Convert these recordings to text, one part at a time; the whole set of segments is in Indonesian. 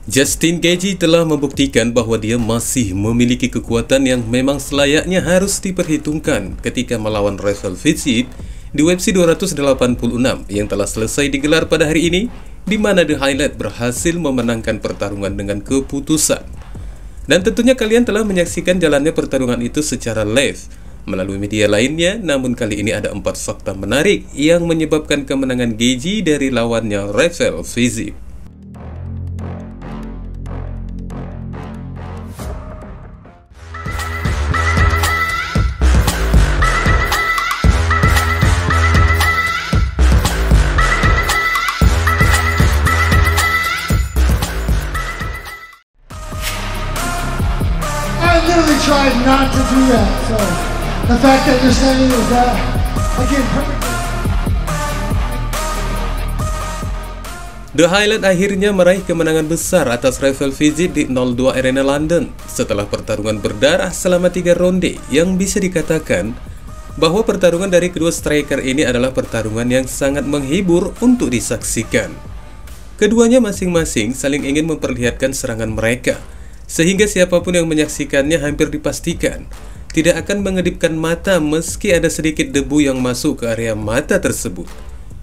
Justin Gaethje telah membuktikan bahwa dia masih memiliki kekuatan yang memang selayaknya harus diperhitungkan ketika melawan Rafael Fiziev di UFC 286 yang telah selesai digelar pada hari ini, di mana The Highlight berhasil memenangkan pertarungan dengan keputusan. Dan tentunya kalian telah menyaksikan jalannya pertarungan itu secara live melalui media lainnya, namun kali ini ada 4 fakta menarik yang menyebabkan kemenangan Gaethje dari lawannya Rafael Fiziev. Literally tried not to do that, so the fact that you're saying is that again perfect. The Highlight akhirnya meraih kemenangan besar atas Rafael Fiziev di 02 Arena London setelah pertarungan berdarah selama 3 ronde yang bisa dikatakan bahwa pertarungan dari kedua striker ini adalah pertarungan yang sangat menghibur untuk disaksikan. Keduanya masing-masing saling ingin memperlihatkan serangan mereka, sehingga siapapun yang menyaksikannya hampir dipastikan tidak akan mengedipkan mata meski ada sedikit debu yang masuk ke area mata tersebut.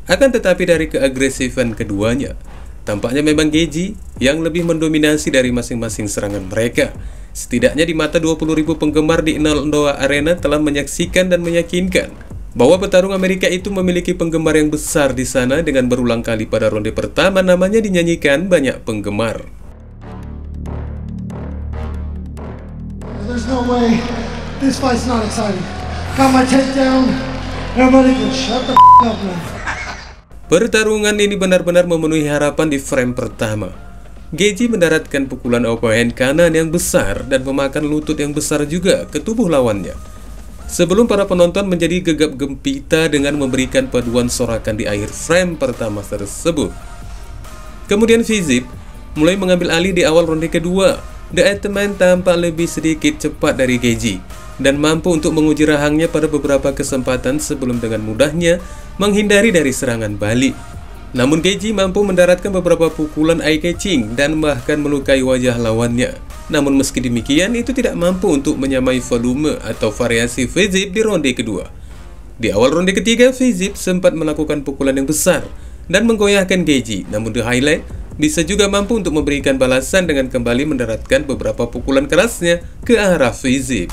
Akan tetapi dari keagresifan keduanya, tampaknya memang Gaethje yang lebih mendominasi dari masing-masing serangan mereka. Setidaknya di mata 20.000 penggemar di 02 Arena telah menyaksikan dan meyakinkan bahwa petarung Amerika itu memiliki penggemar yang besar di sana, dengan berulang kali pada ronde pertama namanya dinyanyikan banyak penggemar. There's no way this fight's not exciting. Got my takedown. Everybody can shut the up, man. Pertarungan ini benar-benar memenuhi harapan di frame pertama. Gaethje mendaratkan pukulan overhand kanan yang besar dan memakan lutut yang besar juga ke tubuh lawannya, sebelum para penonton menjadi gegap gempita dengan memberikan paduan sorakan di akhir frame pertama tersebut. Kemudian Fiziev mulai mengambil alih di awal ronde kedua. The Atman tampak lebih sedikit cepat dari Gaethje dan mampu untuk menguji rahangnya pada beberapa kesempatan sebelum dengan mudahnya menghindari dari serangan balik. Namun Gaethje mampu mendaratkan beberapa pukulan eye-catching dan bahkan melukai wajah lawannya. Namun meski demikian, itu tidak mampu untuk menyamai volume atau variasi Fiziev di ronde kedua. Di awal ronde ketiga, Fiziev sempat melakukan pukulan yang besar dan menggoyahkan Gaethje, namun The Highlight bisa juga mampu untuk memberikan balasan dengan kembali mendaratkan beberapa pukulan kerasnya ke arah Fiziev.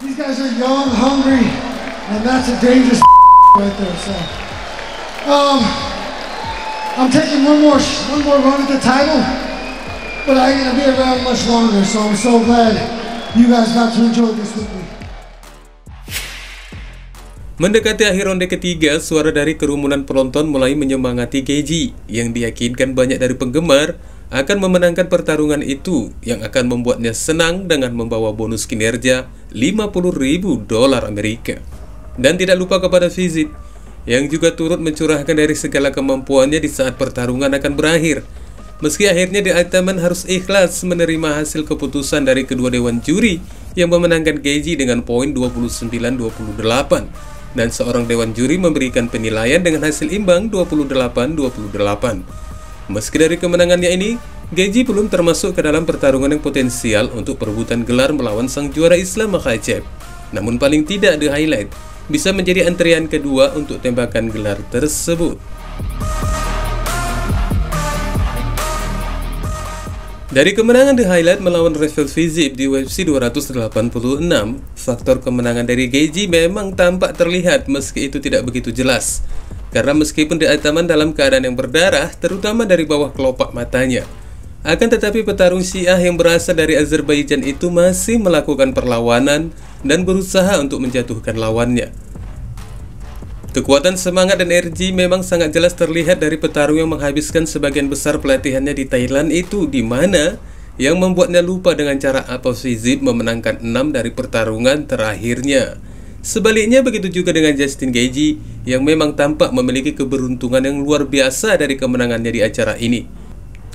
These guys are young, hungry, and that's a dangerous right there. So, I'm taking one more run at the title, but I ain't gonna be around much longer. So I'm so glad you guys got to enjoy this with me. Mendekati akhir ronde ketiga, suara dari kerumunan penonton mulai menyemangati Gaethje yang diyakinkan banyak dari penggemar akan memenangkan pertarungan itu, yang akan membuatnya senang dengan membawa bonus kinerja $50.000 Amerika. Dan tidak lupa kepada Fiziev yang juga turut mencurahkan dari segala kemampuannya di saat pertarungan akan berakhir. Meski akhirnya The Atman harus ikhlas menerima hasil keputusan dari kedua dewan juri yang memenangkan Gaethje dengan poin 29-28. Dan seorang dewan juri memberikan penilaian dengan hasil imbang 28-28. Meski dari kemenangannya ini, Gaethje belum termasuk ke dalam pertarungan yang potensial untuk perebutan gelar melawan sang juara Islam Makhachev. Namun paling tidak The Highlight bisa menjadi antrian kedua untuk tembakan gelar tersebut. Dari kemenangan The Highlight melawan Rafael Fiziev di UFC 286, faktor kemenangan dari Gaethje memang tampak terlihat meski itu tidak begitu jelas. Karena meskipun The Atman dalam keadaan yang berdarah, terutama dari bawah kelopak matanya, akan tetapi petarung Syiah yang berasal dari Azerbaijan itu masih melakukan perlawanan dan berusaha untuk menjatuhkan lawannya. Kekuatan semangat dan energi memang sangat jelas terlihat dari petarung yang menghabiskan sebagian besar pelatihannya di Thailand itu, di mana yang membuatnya lupa dengan cara apa Fiziev memenangkan 6 dari pertarungan terakhirnya. Sebaliknya begitu juga dengan Justin Gaethje yang memang tampak memiliki keberuntungan yang luar biasa dari kemenangannya di acara ini.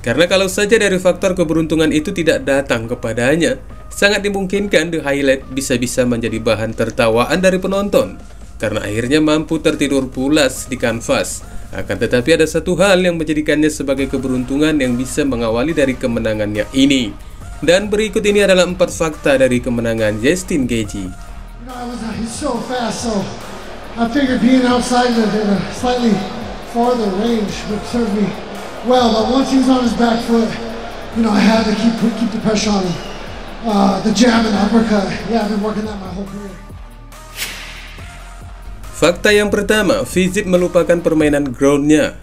Karena kalau saja dari faktor keberuntungan itu tidak datang kepadanya, sangat dimungkinkan The Highlight bisa-bisa menjadi bahan tertawaan dari penonton, karena akhirnya mampu tertidur pulas di kanvas Akan tetapi ada satu hal yang menjadikannya sebagai keberuntungan yang bisa mengawali dari kemenangannya ini. Dan berikut ini adalah 4 fakta dari kemenangan Justin Gaethje. He's so fast, so I figured being outside in a slightly farther range would serve me well. But once he was on his back foot, I had to keep the pressure on him. The jab and uppercut, yeah, I've been working that my whole career. Fakta yang pertama, Fizip melupakan permainan groundnya.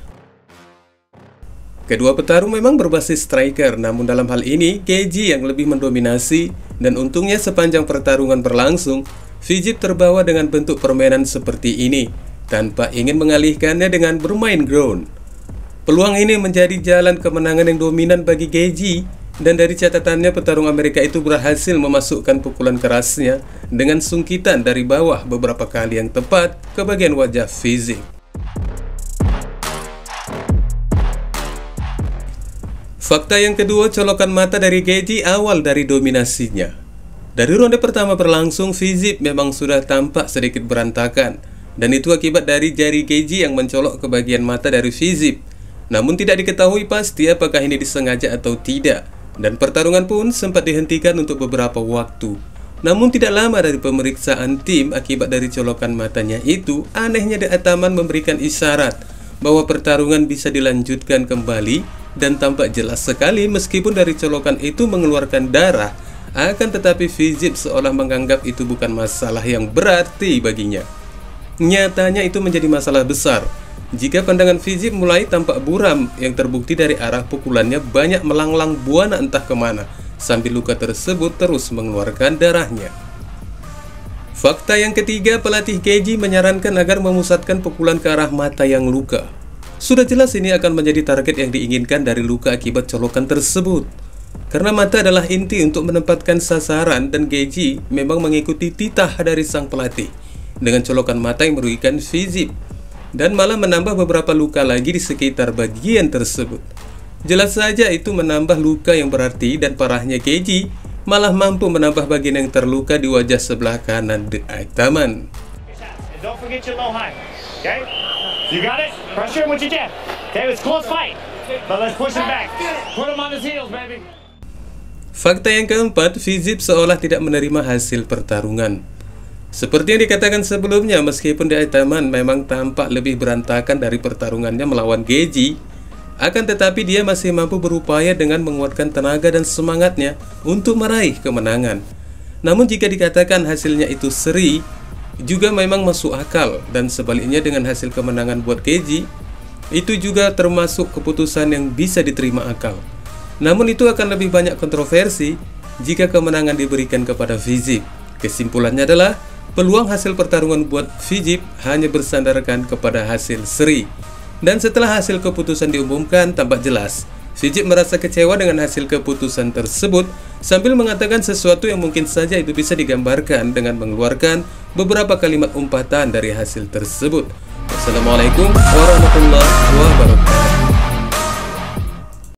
Kedua petarung memang berbasis striker, namun dalam hal ini Gaethje yang lebih mendominasi, dan untungnya sepanjang pertarungan berlangsung, Fizip terbawa dengan bentuk permainan seperti ini, tanpa ingin mengalihkannya dengan bermain ground. Peluang ini menjadi jalan kemenangan yang dominan bagi Gaethje, dan dari catatannya petarung Amerika itu berhasil memasukkan pukulan kerasnya dengan sungkitan dari bawah beberapa kali yang tepat ke bagian wajah Fizip. Fakta yang kedua, colokan mata dari Gaethje awal dari dominasinya. Dari ronde pertama berlangsung, Fizip memang sudah tampak sedikit berantakan, dan itu akibat dari jari Gaethje yang mencolok ke bagian mata dari Fizip. Namun tidak diketahui pasti apakah ini disengaja atau tidak, dan pertarungan pun sempat dihentikan untuk beberapa waktu. Namun tidak lama dari pemeriksaan tim akibat dari colokan matanya itu, anehnya The Ataman memberikan isyarat bahwa pertarungan bisa dilanjutkan kembali, dan tampak jelas sekali meskipun dari colokan itu mengeluarkan darah, akan tetapi Fizip seolah menganggap itu bukan masalah yang berarti baginya. Nyatanya itu menjadi masalah besar jika pandangan Fizip mulai tampak buram yang terbukti dari arah pukulannya banyak melanglang buana entah kemana, sambil luka tersebut terus mengeluarkan darahnya. Fakta yang ketiga, pelatih Gaethje menyarankan agar memusatkan pukulan ke arah mata yang luka. Sudah jelas ini akan menjadi target yang diinginkan dari luka akibat colokan tersebut, karena mata adalah inti untuk menempatkan sasaran, dan Gaethje memang mengikuti titah dari sang pelatih dengan colokan mata yang merugikan Fizip, dan malah menambah beberapa luka lagi di sekitar bagian tersebut. Jelas saja itu menambah luka yang berarti, dan parahnya Gaethje malah mampu menambah bagian yang terluka di wajah sebelah kanan The Ataman. Fakta yang keempat, Fizip seolah tidak menerima hasil pertarungan. Seperti yang dikatakan sebelumnya, meskipun The Ataman memang tampak lebih berantakan dari pertarungannya melawan Gaethje, akan tetapi dia masih mampu berupaya dengan menguatkan tenaga dan semangatnya untuk meraih kemenangan. Namun jika dikatakan hasilnya itu seri, juga memang masuk akal, dan sebaliknya dengan hasil kemenangan buat Gaethje, itu juga termasuk keputusan yang bisa diterima akal. Namun itu akan lebih banyak kontroversi jika kemenangan diberikan kepada Fizip. Kesimpulannya adalah peluang hasil pertarungan buat Fizip hanya bersandarkan kepada hasil seri. Dan setelah hasil keputusan diumumkan, tampak jelas Fizip merasa kecewa dengan hasil keputusan tersebut, sambil mengatakan sesuatu yang mungkin saja itu bisa digambarkan dengan mengeluarkan beberapa kalimat umpatan dari hasil tersebut. Wassalamualaikum warahmatullahi wabarakatuh.